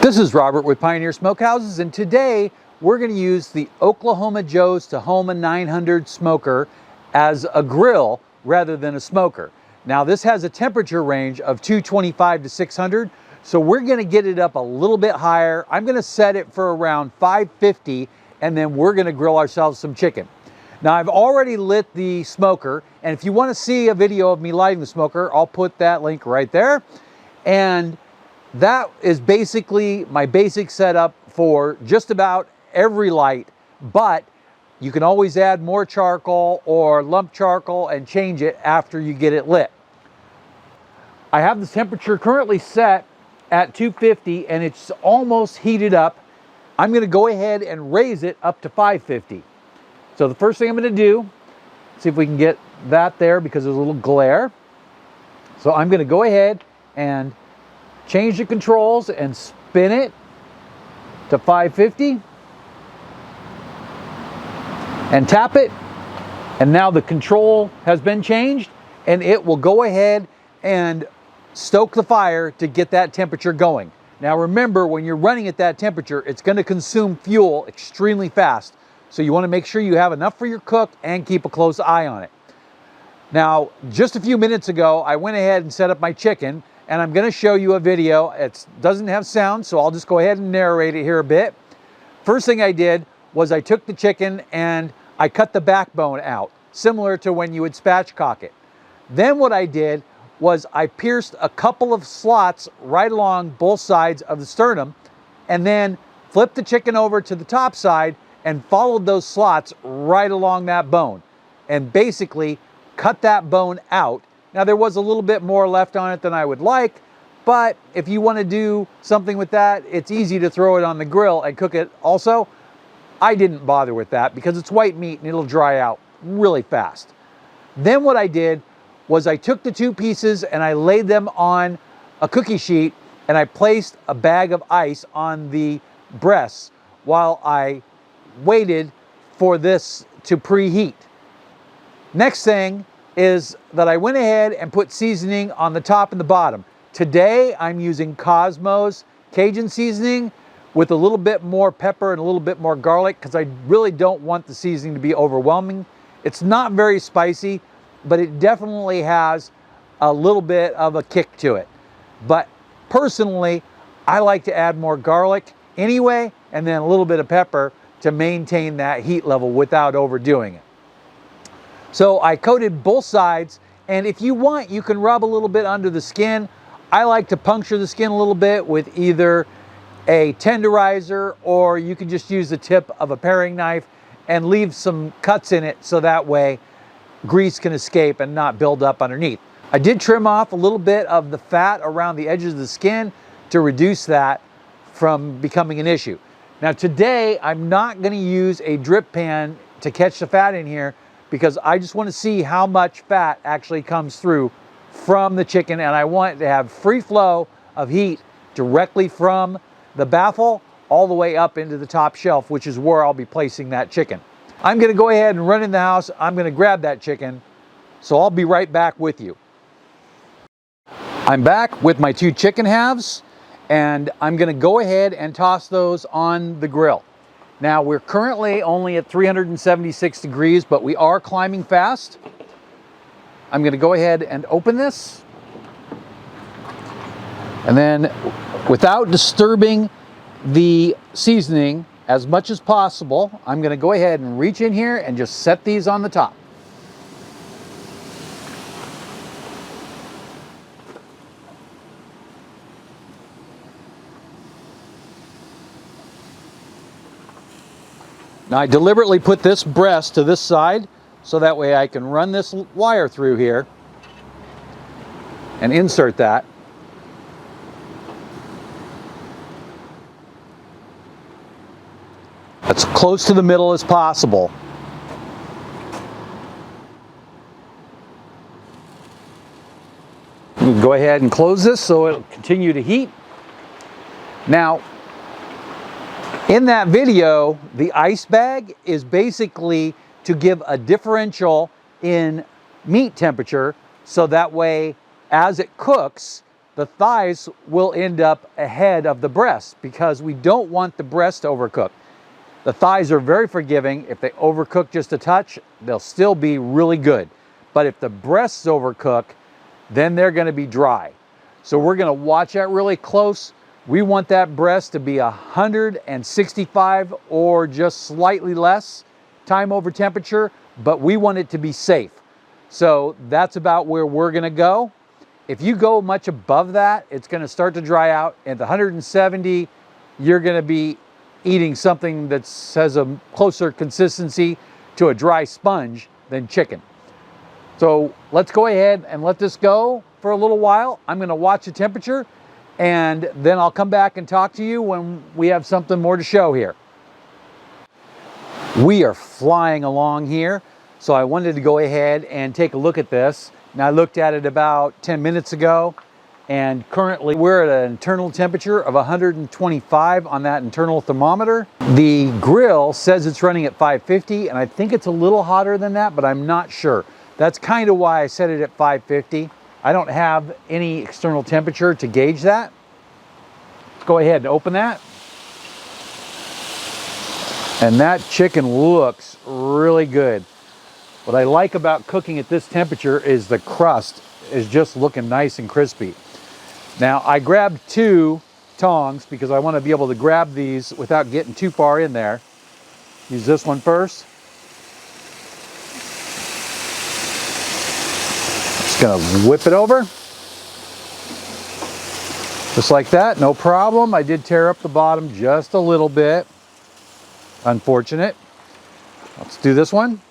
This is Robert with Pioneer Smokehouses, and today we're going to use the Oklahoma Joe Tahoma 900 smoker as a grill rather than a smoker. Now this has a temperature range of 225 to 600, so we're going to get it up a little bit higher. I'm going to set it for around 550, and then we're going to grill ourselves some chicken. Now I've already lit the smoker, and if you want to see a video of me lighting the smoker, I'll put that link right there. And that is basically my basic setup for just about every light, but you can always add more charcoal or lump charcoal and change it after you get it lit. I have the temperature currently set at 250 and it's almost heated up. I'm going to go ahead and raise it up to 550. So the first thing I'm going to do, see if we can get that there because there's a little glare. So I'm going to go ahead and change the controls and spin it to 550 and tap it, and now the control has been changed and it will go ahead and stoke the fire to get that temperature going. Now remember, when you're running at that temperature, it's going to consume fuel extremely fast, so you want to make sure you have enough for your cook and keep a close eye on it. Now just a few minutes ago I went ahead and set up my chicken, and I'm going to show you a video. It doesn't have sound, so I'll just go ahead and narrate it here a bit. First thing I did was I took the chicken and I cut the backbone out, similar to when you would spatchcock it. Then what I did was I pierced a couple of slots right along both sides of the sternum, and then flipped the chicken over to the top side and followed those slots right along that bone, and basically cut that bone out. Now there was a little bit more left on it than I would like, but if you want to do something with that, it's easy to throw it on the grill and cook it also. I didn't bother with that because it's white meat and it'll dry out really fast. Then what I did was I took the two pieces and I laid them on a cookie sheet, and I placed a bag of ice on the breasts while I waited for this to preheat. Next thing is that I went ahead and put seasoning on the top and the bottom. Today I'm using Cosmo's Cajun seasoning with a little bit more pepper and a little bit more garlic because I really don't want the seasoning to be overwhelming. It's not very spicy, but it definitely has a little bit of a kick to it. But personally, I like to add more garlic anyway, and then a little bit of pepper to maintain that heat level without overdoing it. So I coated both sides, and if you want, you can rub a little bit under the skin. I like to puncture the skin a little bit with either a tenderizer, or you can just use the tip of a paring knife and leave some cuts in it so that way grease can escape and not build up underneath. I did trim off a little bit of the fat around the edges of the skin to reduce that from becoming an issue. Now today, I'm not going to use a drip pan to catch the fat in here, because I just want to see how much fat actually comes through from the chicken, and I want it to have free flow of heat directly from the baffle all the way up into the top shelf, which is where I'll be placing that chicken. I'm going to go ahead and run in the house. I'm going to grab that chicken, so I'll be right back with you. I'm back with my two chicken halves, and I'm going to go ahead and toss those on the grill. Now we're currently only at 376 degrees, but we are climbing fast. I'm going to go ahead and open this. And then, without disturbing the seasoning as much as possible, I'm going to go ahead and reach in here and just set these on the top. Now I deliberately put this breast to this side so that way I can run this wire through here and insert that. As close to the middle as possible. You can go ahead and close this so it'll continue to heat. Now, in that video, the ice bag is basically to give a differential in meat temperature, so that way as it cooks, the thighs will end up ahead of the breast because we don't want the breast to overcook. The thighs are very forgiving. If they overcook just a touch, they'll still be really good. But if the breasts overcook, then they're going to be dry. So we're going to watch that really close. We want that breast to be 165 or just slightly less time over temperature, but we want it to be safe. So that's about where we're going to go. If you go much above that, it's going to start to dry out. At the 170, you're going to be eating something that has a closer consistency to a dry sponge than chicken. So let's go ahead and let this go for a little while. I'm going to watch the temperature, and then I'll come back and talk to you when we have something more to show here. We are flying along here, so I wanted to go ahead and take a look at this. Now, I looked at it about 10 minutes ago, and currently we're at an internal temperature of 125 on that internal thermometer. The grill says it's running at 550, and I think it's a little hotter than that, but I'm not sure. That's kind of why I set it at 550. I don't have any external temperature to gauge that. Let's go ahead and open that. And that chicken looks really good. What I like about cooking at this temperature is the crust is just looking nice and crispy. Now, I grabbed 2 tongs because I want to be able to grab these without getting too far in there. Use this one first. Just gonna whip it over. Just like that, no problem. I did tear up the bottom just a little bit. Unfortunate. Let's do this one.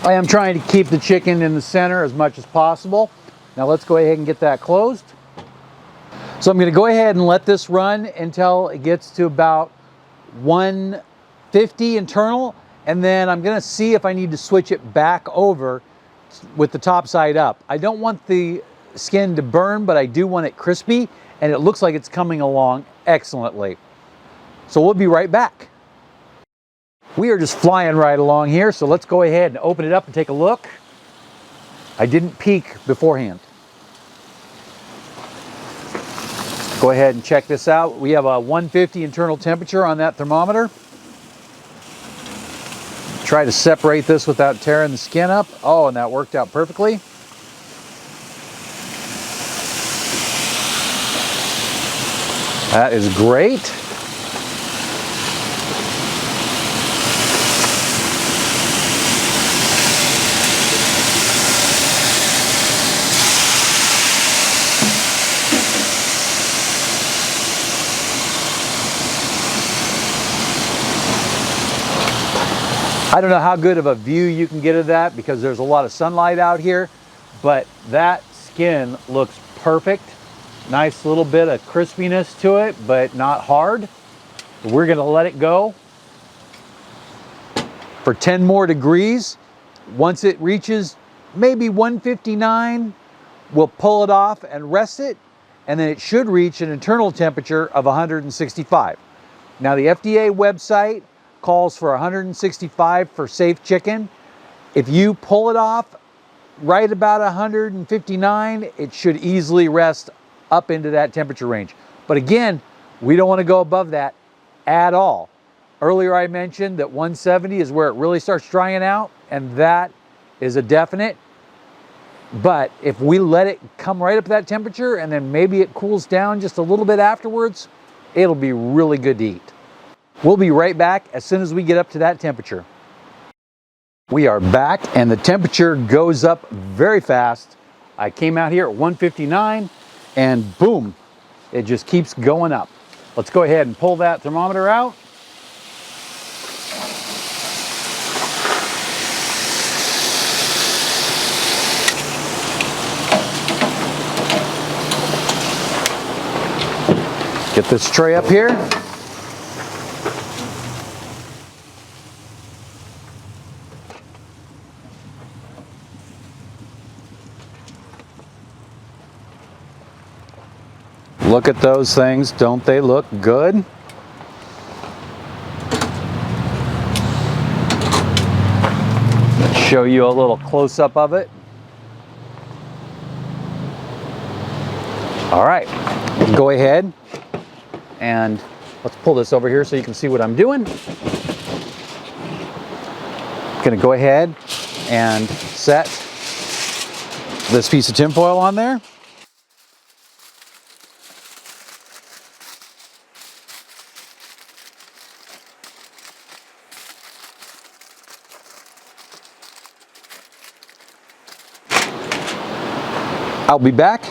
I am trying to keep the chicken in the center as much as possible. Now let's go ahead and get that closed. So I'm going to go ahead and let this run until it gets to about 150 internal, and then I'm going to see if I need to switch it back over with the top side up. I don't want the skin to burn, but I do want it crispy, and it looks like it's coming along excellently. So we'll be right back. We are just flying right along here, so let's go ahead and open it up and take a look. I didn't peek beforehand. Go ahead and check this out. We have a 150 internal temperature on that thermometer. Try to separate this without tearing the skin up. Oh, and that worked out perfectly. That is great. I don't know how good of a view you can get of that because there's a lot of sunlight out here, but that skin looks perfect. Nice little bit of crispiness to it, but not hard. We're gonna let it go for 10 more degrees. Once it reaches maybe 159, we'll pull it off and rest it, and then it should reach an internal temperature of 165. Now, the FDA website calls for 165 for safe chicken. If you pull it off right about 159, it should easily rest up into that temperature range. But again, we don't want to go above that at all. Earlier I mentioned that 170 is where it really starts drying out, and that is a definite. But if we let it come right up to that temperature and then maybe it cools down just a little bit afterwards, it'll be really good to eat. We'll be right back as soon as we get up to that temperature. We are back, and the temperature goes up very fast. I came out here at 159, and boom, it just keeps going up. Let's go ahead and pull that thermometer out. Get this tray up here. Look at those things, don't they look good? Show you a little close-up of it. All right, go ahead and let's pull this over here so you can see what I'm doing. Gonna go ahead and set this piece of tinfoil on there. I'll be back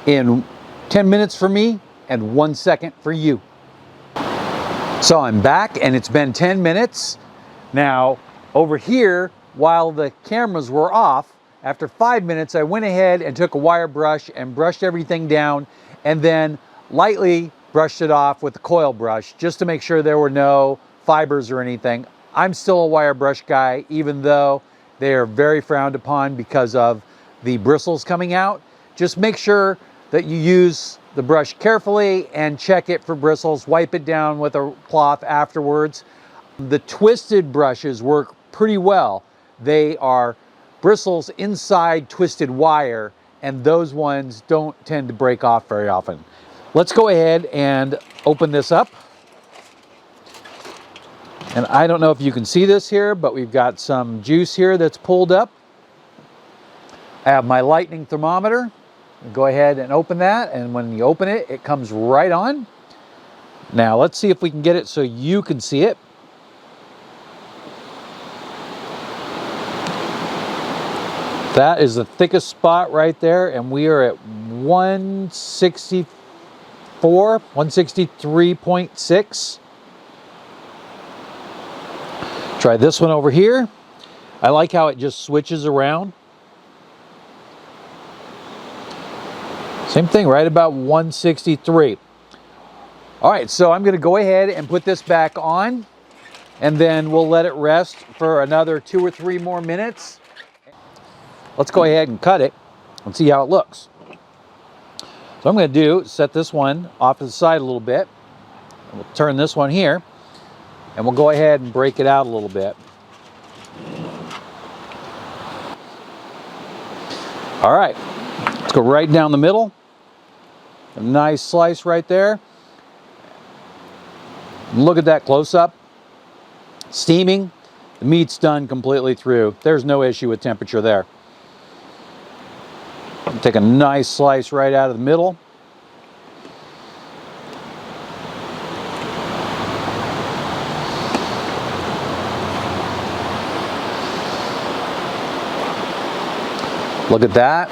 in 10 minutes for me and 1 second for you. So I'm back and it's been 10 minutes. Now over here, while the cameras were off, after 5 minutes, I went ahead and took a wire brush and brushed everything down and then lightly brushed it off with the coil brush just to make sure there were no fibers or anything. I'm still a wire brush guy, even though they are very frowned upon because of the bristles coming out. Just make sure that you use the brush carefully and check it for bristles. Wipe it down with a cloth afterwards. The twisted brushes work pretty well. They are bristles inside twisted wire, and those ones don't tend to break off very often. Let's go ahead and open this up. And I don't know if you can see this here, but we've got some juice here that's pulled up. I have my lightning thermometer. Go ahead and open that, and when you open it, it comes right on. Now let's see if we can get it so you can see it. That is the thickest spot right there, and we are at 164, 163.6. Try this one over here. I like how it just switches around. Same thing, right about 163. All right, so I'm gonna go ahead and put this back on, and then we'll let it rest for another 2 or 3 more minutes. Let's go ahead and cut it and see how it looks. So I'm gonna do, set this one off to the side a little bit. We'll turn this one here, and we'll go ahead and break it out a little bit. All right, let's go right down the middle. A nice slice right there. Look at that close up. Steaming. The meat's done completely through. There's no issue with temperature there. Take a nice slice right out of the middle. Look at that.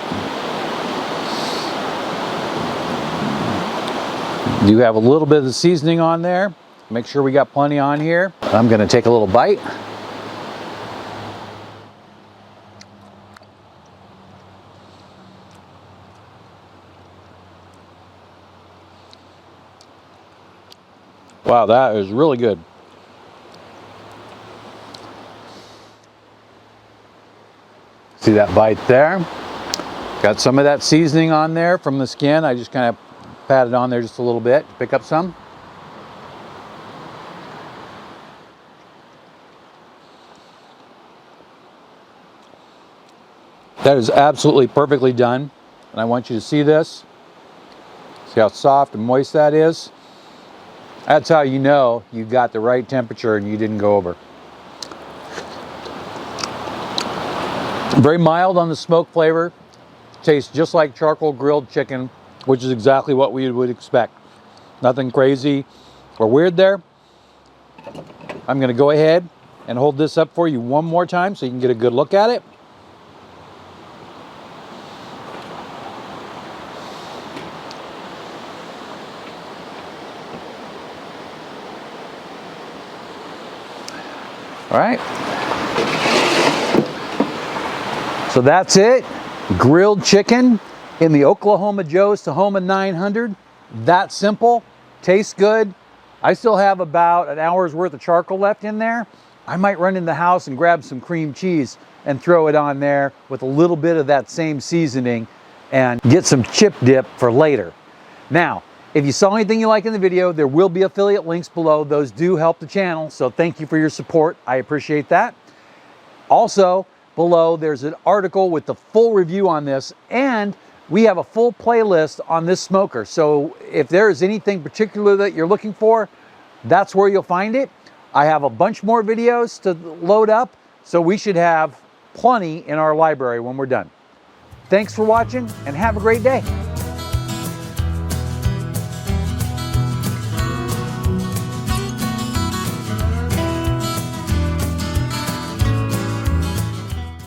You have a little bit of the seasoning on there. Make sure we got plenty on here. I'm going to take a little bite. Wow, that is really good. See that bite there? Got some of that seasoning on there from the skin. I just kind of pat it on there just a little bit to pick up some. That is absolutely perfectly done. And I want you to see this. See how soft and moist that is? That's how you know you got the right temperature and you didn't go over. Very mild on the smoke flavor. Tastes just like charcoal grilled chicken, which is exactly what we would expect. Nothing crazy or weird there. I'm going to go ahead and hold this up for you one more time so you can get a good look at it. All right. So that's it. Grilled chicken in the Oklahoma Joe Tahoma 900. That simple. Tastes good. I still have about an hour's worth of charcoal left in there. I might run in the house and grab some cream cheese and throw it on there with a little bit of that same seasoning and get some chip dip for later. Now, if you saw anything you like in the video, there will be affiliate links below. Those do help the channel, so thank you for your support. I appreciate that. Also, below, there's an article with the full review on this, and we have a full playlist on this smoker. So if there is anything particular that you're looking for, that's where you'll find it. I have a bunch more videos to load up, so we should have plenty in our library when we're done. Thanks for watching, and have a great day.